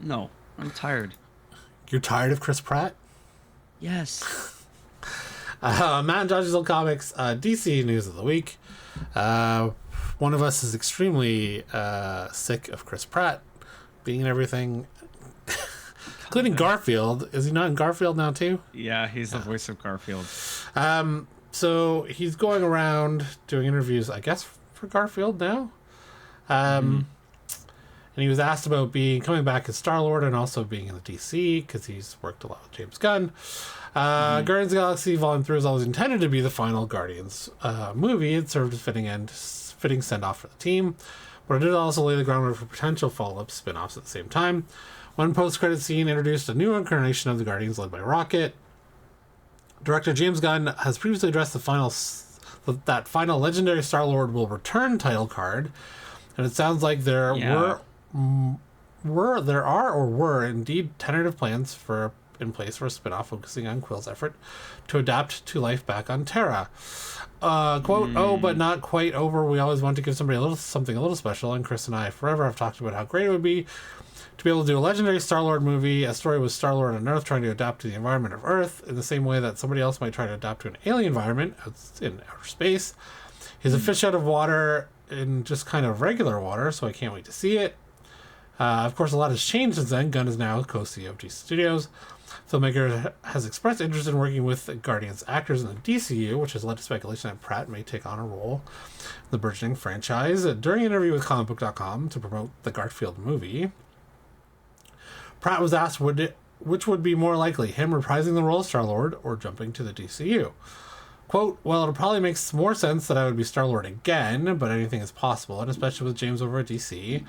No, I'm tired. You're tired of Chris Pratt? Yes. Matt and Josh's old comics, DC news of the week. One of us is extremely sick of Chris Pratt being in everything, including Garfield. Is he not in Garfield now too? Yeah, he's the voice of Garfield. So he's going around doing interviews, I guess, for Garfield now. And he was asked about coming back as Star-Lord and also being in the DC because he's worked a lot with James Gunn. Guardians of the Galaxy Volume 3 was always intended to be the final Guardians movie. It served as fitting send-off for the team, but it did also lay the groundwork for potential follow-up spin-offs at the same time. One post-credit scene introduced a new incarnation of the Guardians led by Rocket. Director James Gunn has previously addressed that final legendary Star-Lord will return title card, and it sounds like there were indeed tentative plans in place for a spin-off focusing on Quill's effort to adapt to life back on Terra. Quote, "Oh, but not quite over. We always want to give somebody something a little special, and Chris and I forever have talked about how great it would be to be able to do a legendary Star-Lord movie, a story with Star-Lord on Earth trying to adapt to the environment of Earth in the same way that somebody else might try to adapt to an alien environment in outer space. He's a fish out of water in just kind of regular water, so I can't wait to see it. Of course, a lot has changed since then. Gunn is now co-CEO of DC Studios. Filmmaker has expressed interest in working with Guardians actors in the DCU, which has led to speculation that Pratt may take on a role in the burgeoning franchise. During an interview with comicbook.com to promote the Garfield movie, Pratt was asked which would be more likely, him reprising the role of Star-Lord or jumping to the DCU. Quote, "Well, it'll probably make more sense that I would be Star-Lord again, but anything is possible, and especially with James over at DC.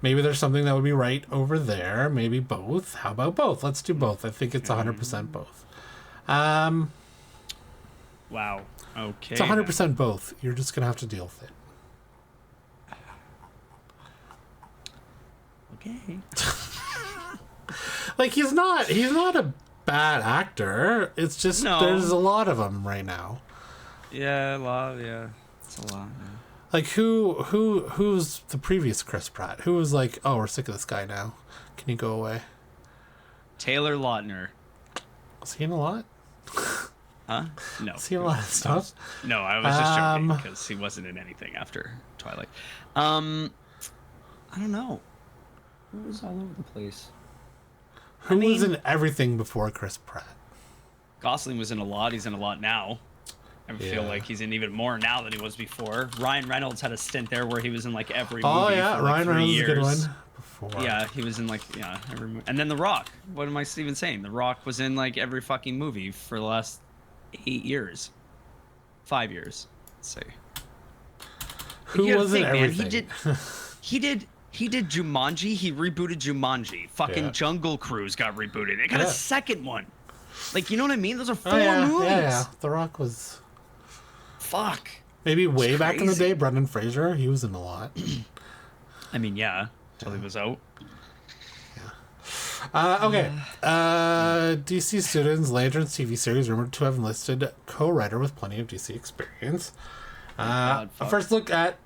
Maybe there's something that would be right over there. Maybe both. How about both? Let's do both. I think it's 100% both." Wow. Okay. It's 100% both. You're just going to have to deal with it. Okay. Like, he's not a bad actor. It's just there's a lot of them right now. Yeah, a lot. Yeah, it's a lot. Yeah. Like, who's the previous Chris Pratt? Who was like, oh, we're sick of this guy now. Can you go away? Taylor Lautner. Was he in a lot? Huh? No. Was he in a lot of stuff? No, I was just joking because he wasn't in anything after Twilight. I don't know. It was all over the place. Who was in everything before Chris Pratt? Gosling was in a lot. He's in a lot now. I feel like he's in even more now than he was before. Ryan Reynolds had a stint there where he was in like every movie. Oh yeah, for like Ryan Reynolds is a good one. Before. Yeah, he was in like every movie. And then The Rock. What am I even saying? The Rock was in like every fucking movie for the last 8 years, 5 years. Let's say. Who was in everything? He did Jumanji. He rebooted Jumanji. Fucking Jungle Cruise got rebooted. They got a second one. Like, you know what I mean? Those are 4 movies. Yeah. The Rock was. Fuck. Maybe way back in the day, Brendan Fraser, he was in a lot. I mean, till he was out. Yeah. Okay. DC Students Lanterns TV series rumored to have enlisted co-writer with plenty of DC experience. A first look at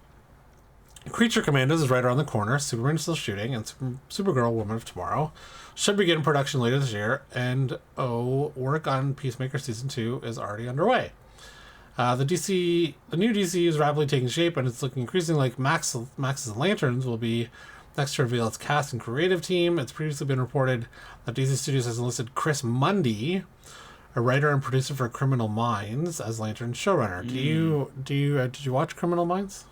Creature Commandos is right around the corner. Superman is still shooting, and Supergirl, Woman of Tomorrow, should begin production later this year. And work on Peacemaker Season 2 is already underway. The new DC is rapidly taking shape, and it's looking increasingly like Max's Lanterns will be next to reveal its cast and creative team. It's previously been reported that DC Studios has enlisted Chris Mundy, a writer and producer for Criminal Minds, as Lantern's showrunner. Did you watch Criminal Minds?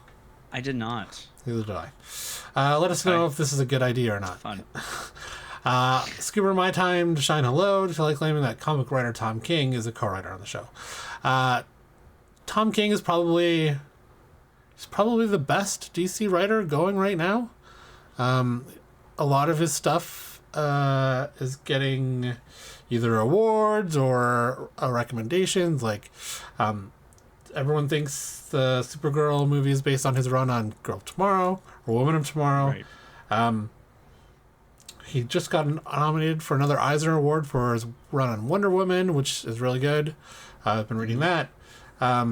I did not. Neither did I. Let us know if this is a good idea or not. Fun. Scuba My Time to Shine Hello to like claiming that comic writer Tom King is a co-writer on the show. Tom King is probably the best DC writer going right now. A lot of his stuff is getting either awards or recommendations. Like, everyone thinks the Supergirl movie is based on his run on Girl of Tomorrow or Woman of Tomorrow. Right. He just got nominated for another Eisner Award for his run on Wonder Woman, which is really good. I've been reading that. A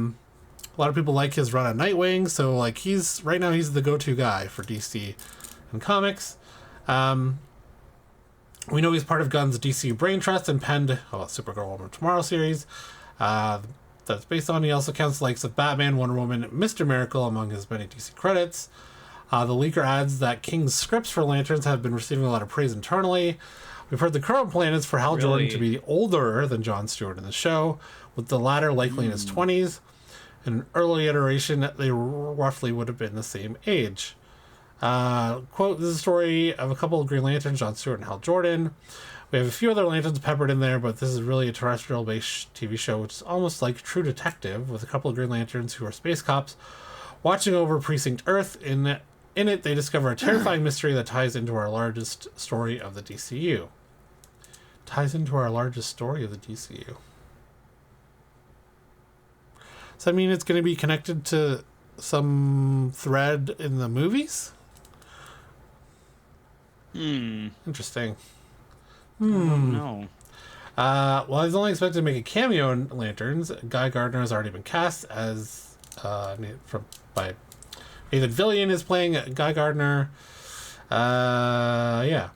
lot of people like his run on Nightwing, so like he's the go-to guy for DC and comics. We know he's part of Gunn's DC Brain Trust and penned Supergirl Woman of Tomorrow series. That's based on. He also counts the likes of Batman, Wonder Woman, Mr. Miracle among his many DC credits. The leaker adds that King's scripts for Lanterns have been receiving a lot of praise internally. We've heard the current plan is for Hal Jordan to be older than Jon Stewart in the show, with the latter likely in his 20s. In an early iteration, they roughly would have been the same age. Quote, this is a story of a couple of Green Lanterns, Jon Stewart and Hal Jordan. We have a few other Lanterns peppered in there, but this is really a terrestrial-based TV show, which is almost like True Detective, with a couple of Green Lanterns who are space cops watching over Precinct Earth. In it, they discover a terrifying mystery that ties into our largest story of the DCU. Ties into our largest story of the DCU. Does that mean it's going to be connected to some thread in the movies? Interesting. I don't know. Well, he's only expected to make a cameo in Lanterns. Guy Gardner has already been cast as by Nathan Fillion is playing Guy Gardner. Yeah.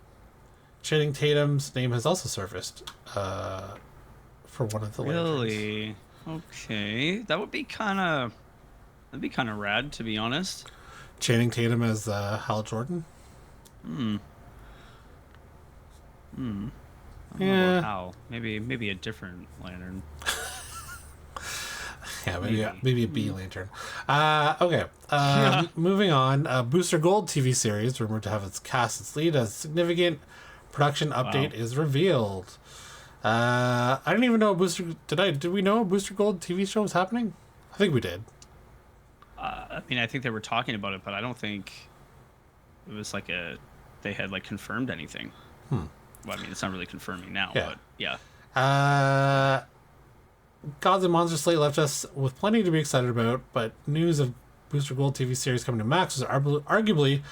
Channing Tatum's name has also surfaced for one of the Lanterns. Really? Okay, that would be kind of rad, to be honest. Channing Tatum as Hal Jordan. Yeah. Hal. Maybe a different Lantern. Yeah, maybe a B Lantern. Okay. Moving on. Booster Gold TV series rumored to have its cast its lead as significant production update is revealed. I didn't even know did we know a Booster Gold TV show was happening? I think we did. I mean, I think they were talking about it, but I don't think it was like they had like confirmed anything. Well, I mean, it's not really confirming now, but yeah. Gods and Monsters slate left us with plenty to be excited about, but news of Booster Gold TV series coming to Max was arguably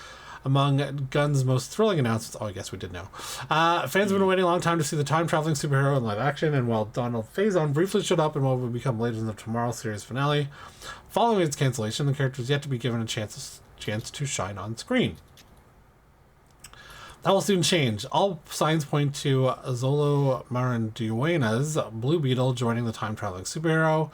among Gunn's most thrilling announcements. Oh, I guess we did know. Fans have been waiting a long time to see the time-traveling superhero in live action, and while Donald Faison briefly showed up in what would become Legends of Tomorrow series finale, following its cancellation, the character is yet to be given a chance to shine on screen. That will soon change. All signs point to Zolo Maranduena's Blue Beetle joining the time-traveling superhero.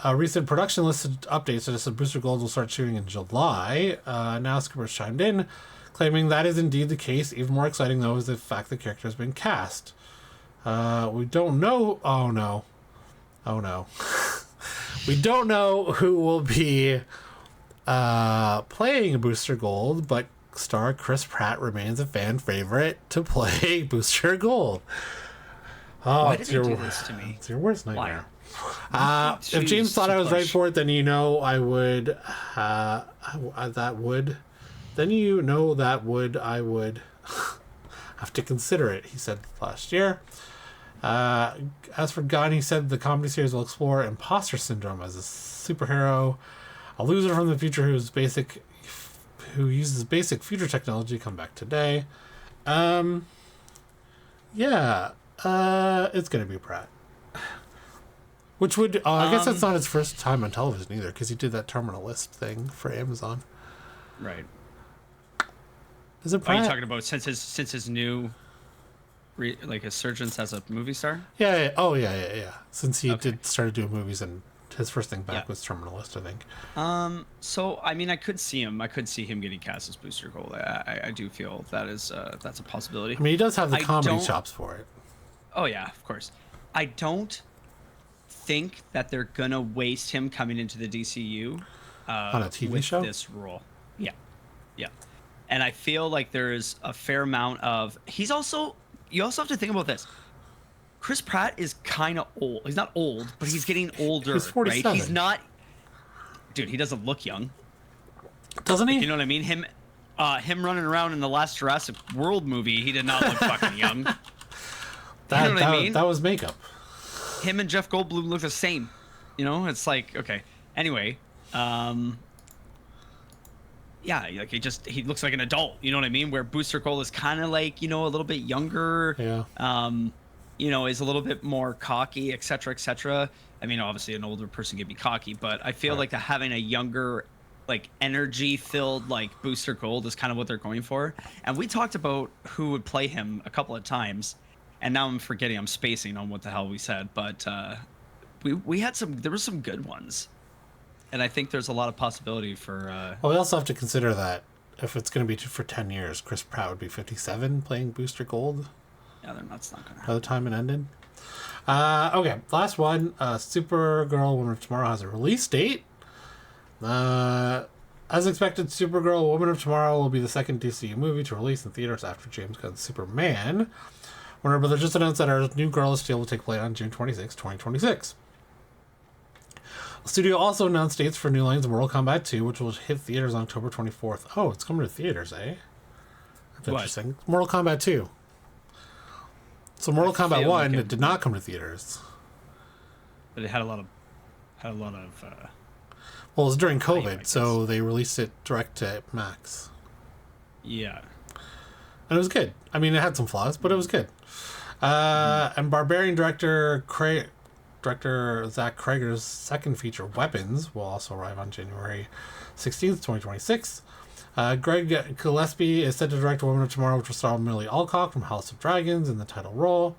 A recent production list update suggested Booster Gold will start shooting in July. Now Skipper's chimed in, claiming that is indeed the case. Even more exciting, though, is the fact the character has been cast. We don't know... Oh, no. We don't know who will be playing Booster Gold, but star Chris Pratt remains a fan favorite to play Booster Gold. Oh, Why did they do this to me? It's your worst nightmare. If James thought I was right for it, then I would. I would have to consider it, he said last year. As for Gunn, he said the comedy series will explore imposter syndrome as a superhero, a loser from the future who uses basic future technology to come back today. It's gonna be Pratt. Which would, I guess that's not his first time on television either, because he did that Terminal List thing for Amazon. Right. Is it Pratt? Are you talking about since his new, resurgence as a movie star? Yeah. Oh, yeah. Since he started doing movies, and his first thing back was Terminal List, I think. So I mean, I could see him getting cast as Booster Gold. I do feel that's a possibility. I mean, he does have the comedy chops for it. Oh yeah, of course. I don't think that they're gonna waste him coming into the DCU on a TV with show. This role, yeah, and I feel like there's a fair amount of. You also have to think about this. Chris Pratt is kind of old. He's not old, but he's getting older. He's 47. Right? He's not. Dude, he doesn't look young. Doesn't he? You know what I mean? Him running around in the last Jurassic World movie, he did not look fucking young. You know what I mean? That was makeup. Him and Jeff Goldblum look the same. You know, it's like, okay. Anyway, yeah, like he looks like an adult. You know what I mean? Where Booster Gold is kind of like, a little bit younger. Yeah. Is a little bit more cocky, etc., etc. I mean, obviously, an older person can be cocky, but I feel like having a younger like energy filled like Booster Gold is kind of what they're going for. And we talked about who would play him a couple of times, and now I'm forgetting, I'm spacing on what the hell we said, but we had there were some good ones, and I think there's a lot of possibility for well, we also have to consider that if it's going to be for 10 years, Chris Pratt would be 57 playing Booster Gold. Yeah, that's not gonna happen by the time it ended. Okay, last one. Supergirl Woman of Tomorrow has a release date. As expected, Supergirl Woman of Tomorrow will be the second DCU movie to release in theaters after James Gunn's Superman. Warner Brothers just announced that our new Girl of Steel will take place on June 26, 2026. The studio also announced dates for New Line's Mortal Kombat 2, which will hit theaters on October 24th. Oh, it's coming to theaters, eh? That's interesting. Mortal Kombat 2. So Mortal Kombat 1 it did not come to theaters. But it had a lot of well, it was during COVID, so they released it direct to Max. Yeah. And it was good. I mean, it had some flaws, but it was good. And Barbarian director Zach Krager's second feature, Weapons, will also arrive on January 16th, 2026. Greg Gillespie is set to direct Woman of Tomorrow, which will star Millie Alcock from House of Dragons in the title role.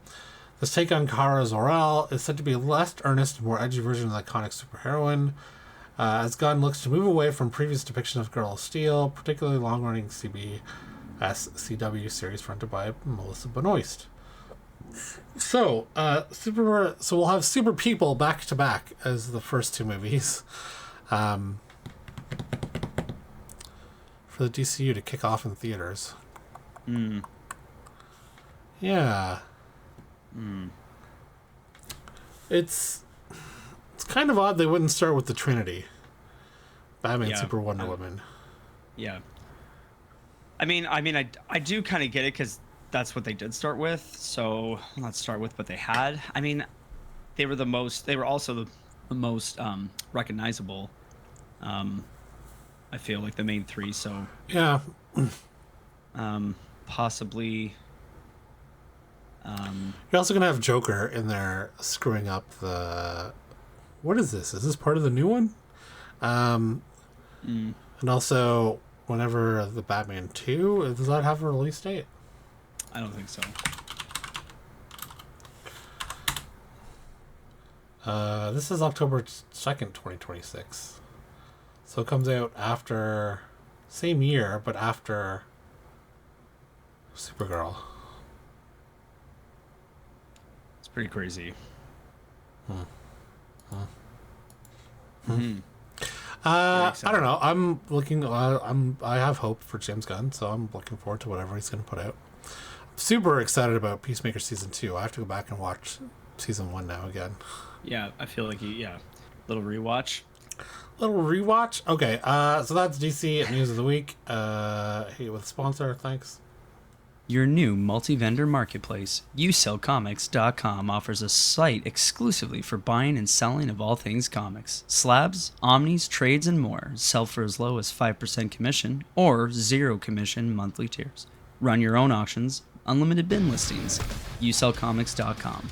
This take on Kara Zor-El is said to be a less earnest, more edgy version of the iconic superheroine, as Gunn looks to move away from previous depictions of Girl of Steel, particularly long-running CW series fronted by Melissa Benoist. So, so we'll have Super People back to back as the first two movies, for the DCU to kick off in theaters. Yeah. It's kind of odd they wouldn't start with the Trinity. Batman, Super Wonder Woman. Yeah. I mean, I do kind of get it because that's what they did start with. So let's start with what they had. I mean, they were also the most recognizable. I feel like the main three. So yeah. Possibly. You're also gonna have Joker in there screwing up the. What is this? Is this part of the new one? And also, whenever the Batman 2, does that have a release date? I don't think so. This is October 2nd, 2026. So it comes out after, same year, but after Supergirl. It's pretty crazy. I don't know. I'm looking. I have hope for James Gunn, so I'm looking forward to whatever he's going to put out. I'm super excited about Peacemaker season 2. I have to go back and watch season 1 now again. Yeah, I feel like little rewatch. Okay. So that's DC News of the Week. Hey, with a sponsor. Thanks. Your new multi-vendor marketplace, YouSellComics.com, offers a site exclusively for buying and selling of all things comics. Slabs, omnis, trades, and more. Sell for as low as 5% commission or 0 commission monthly tiers. Run your own auctions, unlimited bin listings. YouSellComics.com.